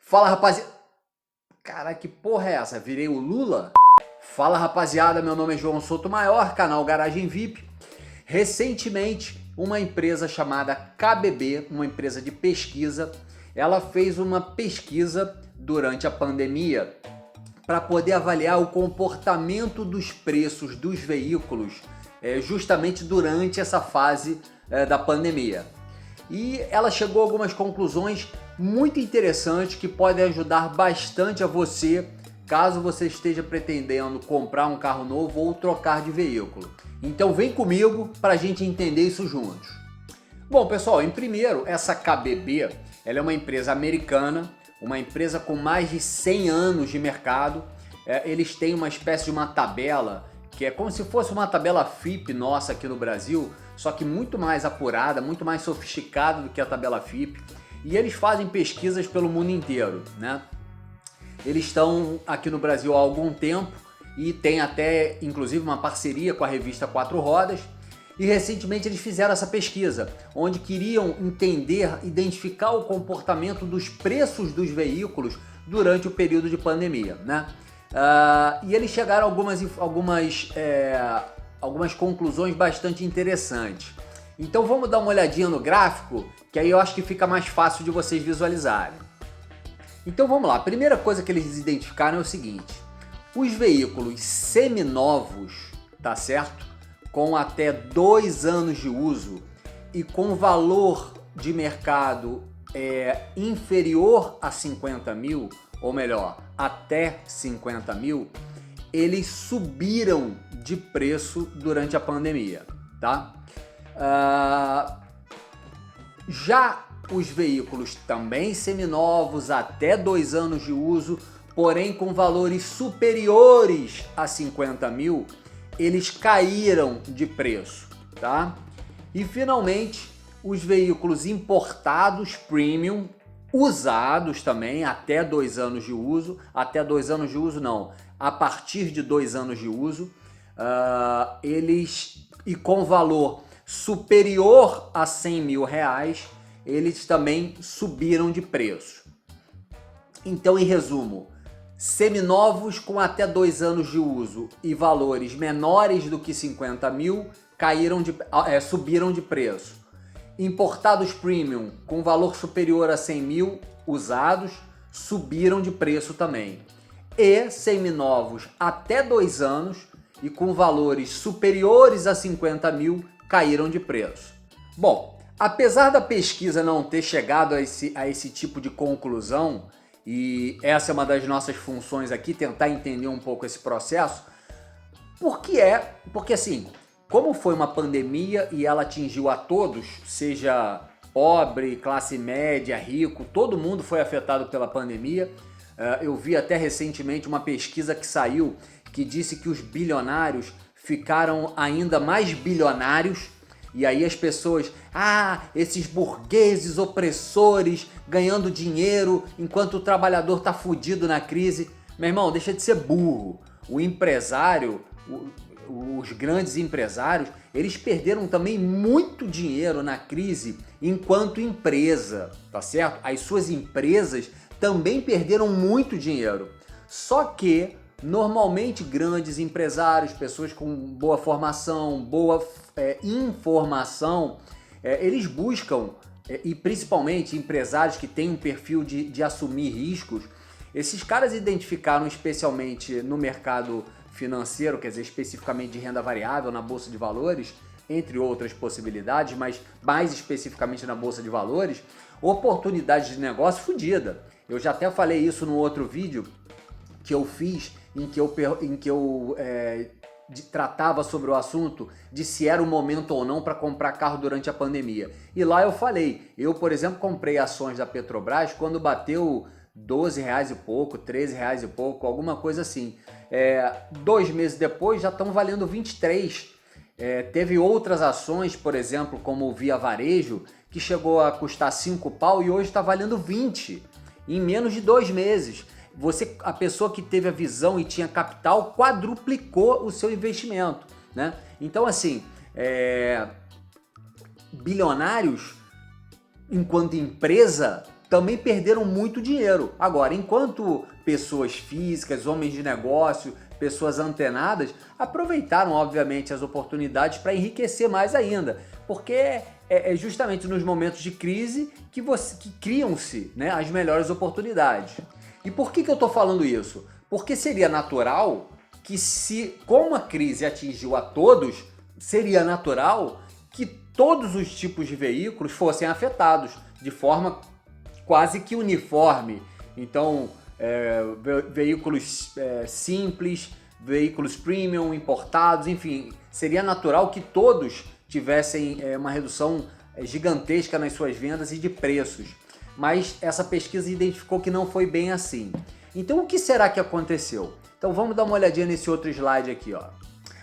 Fala, rapaziada. Cara, que porra é essa? Virei o Lula? Fala, rapaziada. Meu nome é João Sotomayor, canal Garagem VIP. Recentemente, uma empresa chamada KBB, uma empresa de pesquisa, ela fez uma pesquisa durante a pandemia para poder avaliar o comportamento dos preços dos veículos justamente durante essa fase da pandemia. E ela chegou a algumas conclusões muito interessantes que podem ajudar bastante a você, caso você esteja pretendendo comprar um carro novo ou trocar de veículo. Então vem comigo para a gente entender isso juntos. Bom, pessoal, em primeiro, essa KBB, ela é uma empresa americana, uma empresa com mais de 100 anos de mercado. Eles têm uma espécie de uma tabela, que é como se fosse uma tabela FIPE nossa aqui no Brasil, só que muito mais apurada, muito mais sofisticada do que a tabela FIPE. E eles fazem pesquisas pelo mundo inteiro, né? Eles estão aqui no Brasil há algum tempo e tem até, inclusive, uma parceria com a revista Quatro Rodas. E recentemente eles fizeram essa pesquisa, onde queriam entender, identificar o comportamento dos preços dos veículos durante o período de pandemia, né? E eles chegaram a algumas conclusões bastante interessantes. Então vamos dar uma olhadinha no gráfico, que aí eu acho que fica mais fácil de vocês visualizarem. Então vamos lá, a primeira coisa que eles identificaram é o seguinte: os veículos seminovos, tá certo? Com até 2 anos de uso e com valor de mercado inferior a 50 mil, ou melhor, até 50 mil, eles subiram de preço durante a pandemia, tá? Já os veículos também seminovos, até 2 anos de uso, porém com valores superiores a 50 mil, eles caíram de preço, tá? E finalmente, os veículos importados premium, usados também, até 2 anos de uso, até 2 anos de uso não, a partir de 2 anos de uso, eles, e com valor superior a 100 mil reais, eles também subiram de preço. Então, em resumo, seminovos com até 2 anos de uso e valores menores do que 50 mil subiram de preço. Importados premium com valor superior a 100 mil usados subiram de preço também. E seminovos até 2 anos e com valores superiores a 50 mil caíram de preço. Bom, apesar da pesquisa não ter chegado a esse tipo de conclusão, e essa é uma das nossas funções aqui, tentar entender um pouco esse processo, porque assim, como foi uma pandemia e ela atingiu a todos, seja pobre, classe média, rico, todo mundo foi afetado pela pandemia. Eu vi até recentemente uma pesquisa que saiu que disse que os bilionários ficaram ainda mais bilionários. E aí as pessoas, esses burgueses opressores ganhando dinheiro enquanto o trabalhador tá fudido na crise. Meu irmão, deixa de ser burro. O empresário, os grandes empresários, eles perderam também muito dinheiro na crise enquanto empresa, tá certo? As suas empresas também perderam muito dinheiro. Só que normalmente grandes empresários, pessoas com boa formação, boa informação, eles buscam, e principalmente empresários que têm um perfil de assumir riscos, esses caras identificaram especialmente no mercado financeiro, quer dizer, especificamente de renda variável, na Bolsa de Valores, entre outras possibilidades, mas mais especificamente na Bolsa de Valores, oportunidades de negócio fodida. Eu já até falei isso no outro vídeo que eu fiz, em que eu tratava sobre o assunto de se era o momento ou não para comprar carro durante a pandemia. E lá eu falei, eu, por exemplo, comprei ações da Petrobras quando bateu R$12 e pouco, R$13 e pouco, alguma coisa assim. 2 meses depois já estão valendo 23. Teve outras ações, por exemplo, como o Via Varejo, que chegou a custar 5 pau e hoje está valendo 20, em menos de 2 meses. A pessoa que teve a visão e tinha capital quadruplicou o seu investimento, né? Então, assim, bilionários, enquanto empresa, também perderam muito dinheiro. Agora, enquanto pessoas físicas, homens de negócio, pessoas antenadas, aproveitaram, obviamente, as oportunidades para enriquecer mais ainda. Porque é justamente nos momentos de crise que criam-se, né, as melhores oportunidades. E por que eu estou falando isso? Porque seria natural que, como a crise atingiu a todos, seria natural que todos os tipos de veículos fossem afetados de forma quase que uniforme. Então, veículos simples, veículos premium, importados, enfim, seria natural que todos tivessem uma redução gigantesca nas suas vendas e de preços. Mas essa pesquisa identificou que não foi bem assim. Então, o que será que aconteceu? Então, vamos dar uma olhadinha nesse outro slide aqui, ó.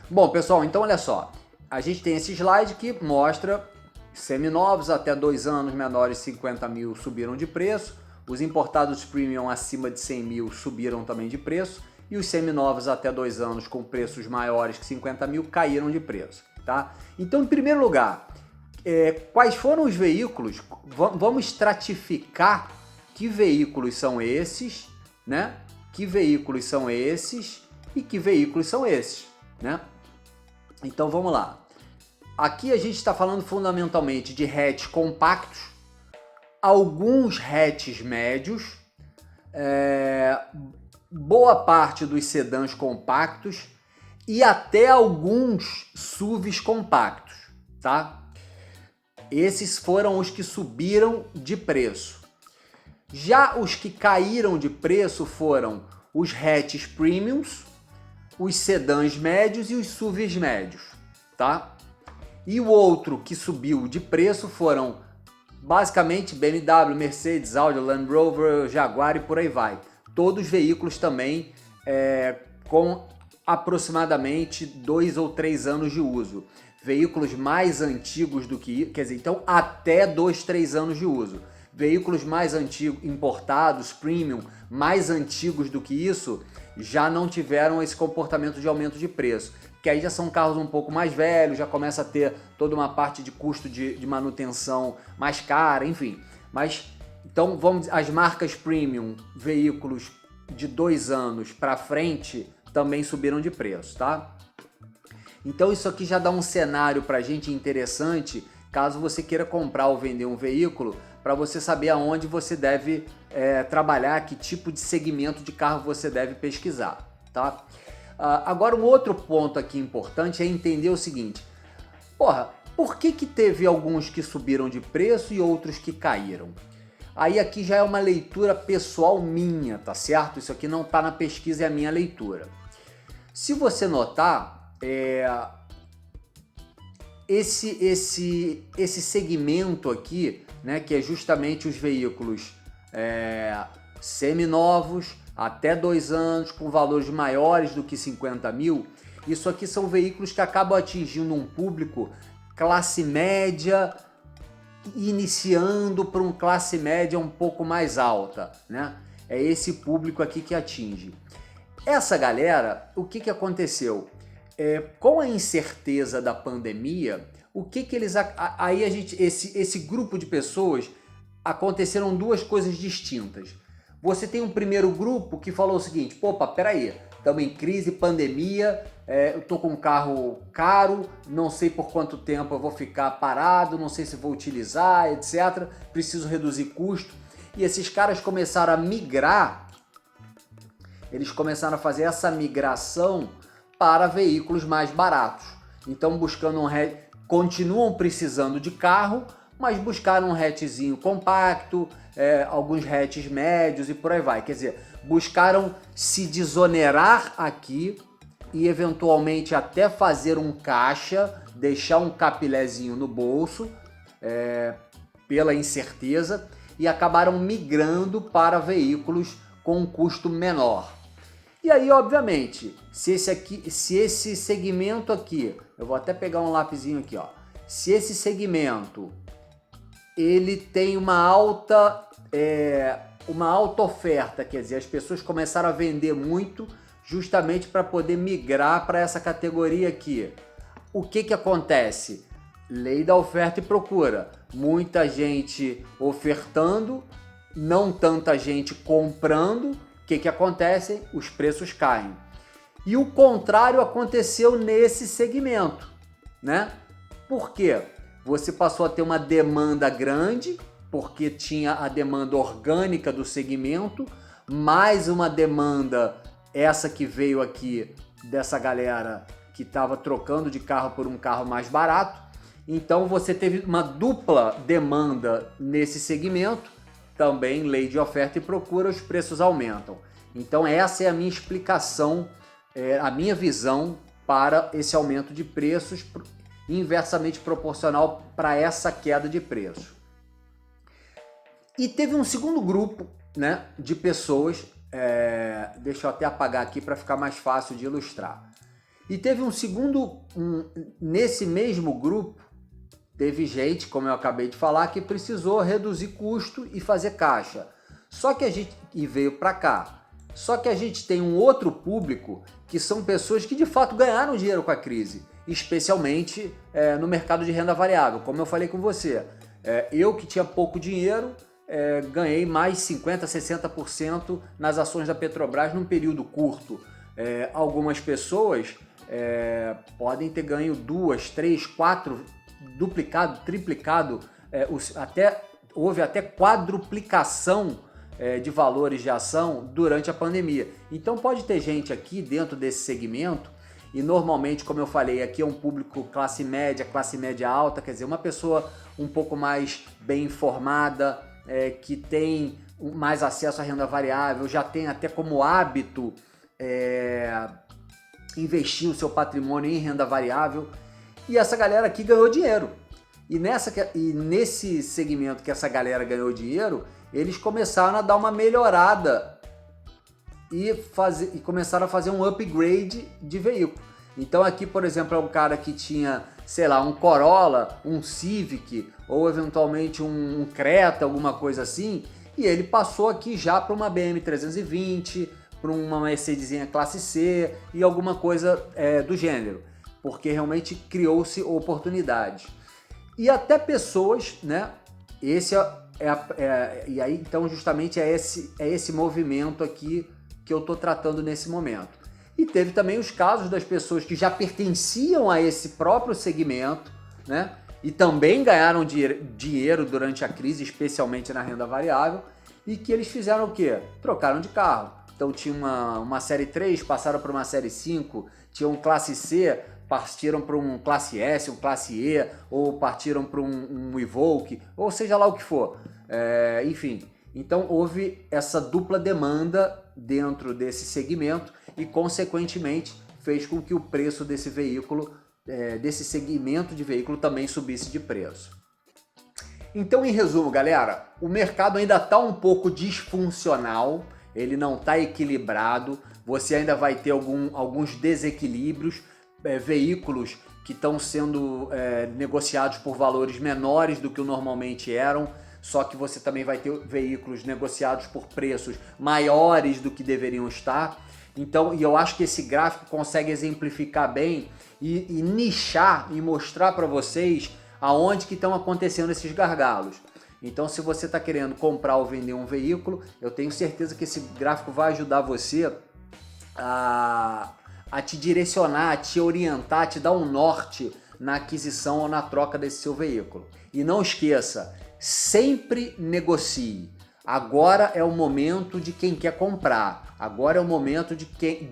Bom, pessoal, então olha só. A gente tem esse slide que mostra seminovos até 2 anos menores de 50 mil subiram de preço, os importados premium acima de 100 mil subiram também de preço e os seminovos até 2 anos com preços maiores que 50 mil caíram de preço, tá? Então, em primeiro lugar, quais foram os veículos? Vamos estratificar que veículos são esses, né? Que veículos são esses e que veículos são esses, né? Então vamos lá. Aqui a gente está falando fundamentalmente de hatch compactos, alguns hatches médios, boa parte dos sedãs compactos e até alguns SUVs compactos, tá? Esses foram os que subiram de preço. Já os que caíram de preço foram os hatches premiums, os sedãs médios e os SUVs médios, tá? E o outro que subiu de preço foram basicamente BMW, Mercedes, Audi, Land Rover, Jaguar e por aí vai. Todos veículos também com aproximadamente 2 ou 3 anos de uso. Veículos mais antigos do que, quer dizer, então até 2, 3 anos de uso. Veículos mais antigos, importados, premium, mais antigos do que isso, já não tiveram esse comportamento de aumento de preço. Que aí já são carros um pouco mais velhos, já começa a ter toda uma parte de custo de manutenção mais cara, enfim. Mas, então, as marcas premium, veículos de 2 anos para frente, também subiram de preço, tá? Então isso aqui já dá um cenário para a gente interessante, caso você queira comprar ou vender um veículo, para você saber aonde você deve trabalhar, que tipo de segmento de carro você deve pesquisar, tá? Agora um outro ponto aqui importante é entender o seguinte, por que teve alguns que subiram de preço e outros que caíram? Aí aqui já é uma leitura pessoal minha, tá certo? Isso aqui não está na pesquisa, é a minha leitura. Se você notar, esse segmento aqui, né, que é justamente os veículos seminovos, até 2 anos, com valores maiores do que 50 mil, isso aqui são veículos que acabam atingindo um público classe média, iniciando para um classe média um pouco mais alta, né? É esse público aqui que atinge. Essa galera, o que aconteceu? Com a incerteza da pandemia, aí esse grupo de pessoas, aconteceram 2 coisas distintas. Você tem um primeiro grupo que falou o seguinte, peraí, estamos em crise, pandemia, eu tô com um carro caro, não sei por quanto tempo eu vou ficar parado, não sei se vou utilizar, etc. Preciso reduzir custo. E esses caras começaram a migrar, eles começaram a fazer essa migração para veículos mais baratos. Então continuam precisando de carro, mas buscaram um hatchzinho compacto, alguns hatches médios e por aí vai. Quer dizer, buscaram se desonerar aqui e eventualmente até fazer um caixa, deixar um capilézinho no bolso, pela incerteza, e acabaram migrando para veículos com um custo menor. E aí, obviamente, se esse segmento aqui, eu vou até pegar um lapisinho aqui, ó. Se esse segmento ele tem uma alta oferta, quer dizer, as pessoas começaram a vender muito justamente para poder migrar para essa categoria aqui. O que acontece? Lei da oferta e procura. Muita gente ofertando não tanta gente comprando, o que acontece? Os preços caem. E o contrário aconteceu nesse segmento, né? Por quê? Você passou a ter uma demanda grande, porque tinha a demanda orgânica do segmento, mais uma demanda, essa que veio aqui dessa galera que estava trocando de carro por um carro mais barato. Então você teve uma dupla demanda nesse segmento, também lei de oferta e procura, os preços aumentam. Então essa é a minha explicação, a minha visão para esse aumento de preços, inversamente proporcional para essa queda de preço. E teve um segundo grupo, né, de pessoas, deixa eu até apagar aqui para ficar mais fácil de ilustrar. E teve um segundo, nesse mesmo grupo, teve gente, como eu acabei de falar, que precisou reduzir custo e fazer caixa. Só que a gente, e veio para cá. Só que a gente tem um outro público que são pessoas que de fato ganharam dinheiro com a crise, especialmente no mercado de renda variável. Como eu falei com você, eu que tinha pouco dinheiro, ganhei mais 50%, 60% nas ações da Petrobras num período curto. Algumas pessoas podem ter ganho 2, 3, 4, duplicado, triplicado, houve até quadruplicação de valores de ação durante a pandemia. Então pode ter gente aqui dentro desse segmento, e normalmente, como eu falei, aqui é um público classe média alta, quer dizer, uma pessoa um pouco mais bem informada, que tem mais acesso à renda variável, já tem até como hábito investir o seu patrimônio em renda variável, e essa galera aqui ganhou dinheiro. E nesse segmento que essa galera ganhou dinheiro, eles começaram a dar uma melhorada e começaram a fazer um upgrade de veículo. Então aqui, por exemplo, é um cara que tinha, sei lá, um Corolla, um Civic ou eventualmente um Creta, alguma coisa assim, e ele passou aqui já para uma BM 320, para uma Mercedesinha classe C e alguma coisa do gênero, porque realmente criou-se oportunidade. E até pessoas, né? E aí, então, justamente é esse movimento aqui que eu estou tratando nesse momento. E teve também os casos das pessoas que já pertenciam a esse próprio segmento, né? E também ganharam dinheiro durante a crise, especialmente na renda variável, e que eles fizeram o quê? Trocaram de carro. Então tinha uma série 3, passaram para uma série 5, tinham um classe C, partiram para um classe S, um classe E, ou partiram para um Evoque, ou seja lá o que for. Enfim, então houve essa dupla demanda dentro desse segmento e, consequentemente, fez com que o preço desse veículo, desse segmento de veículo, também subisse de preço. Então, em resumo, galera, o mercado ainda está um pouco disfuncional, ele não está equilibrado, você ainda vai ter alguns desequilíbrios, veículos que estão sendo negociados por valores menores do que normalmente eram, só que você também vai ter veículos negociados por preços maiores do que deveriam estar. Então, e eu acho que esse gráfico consegue exemplificar bem e nichar e mostrar para vocês aonde que estão acontecendo esses gargalos. Então, se você está querendo comprar ou vender um veículo, eu tenho certeza que esse gráfico vai ajudar você a te direcionar, a te orientar, a te dar um norte na aquisição ou na troca desse seu veículo. E não esqueça, sempre negocie. Agora é o momento de quem quer comprar. Agora é o momento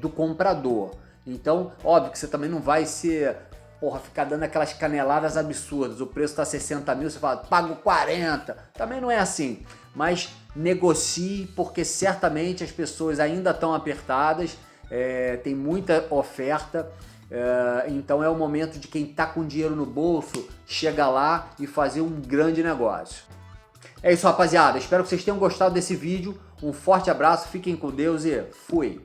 do comprador. Então, óbvio que você também não vai ficar dando aquelas caneladas absurdas. O preço está 60 mil, você fala, pago 40. Também não é assim. Mas negocie, porque certamente as pessoas ainda estão apertadas. Tem muita oferta. Então é o momento de quem está com dinheiro no bolso chegar lá e fazer um grande negócio. É isso, rapaziada. Espero que vocês tenham gostado desse vídeo. Um forte abraço, fiquem com Deus e fui!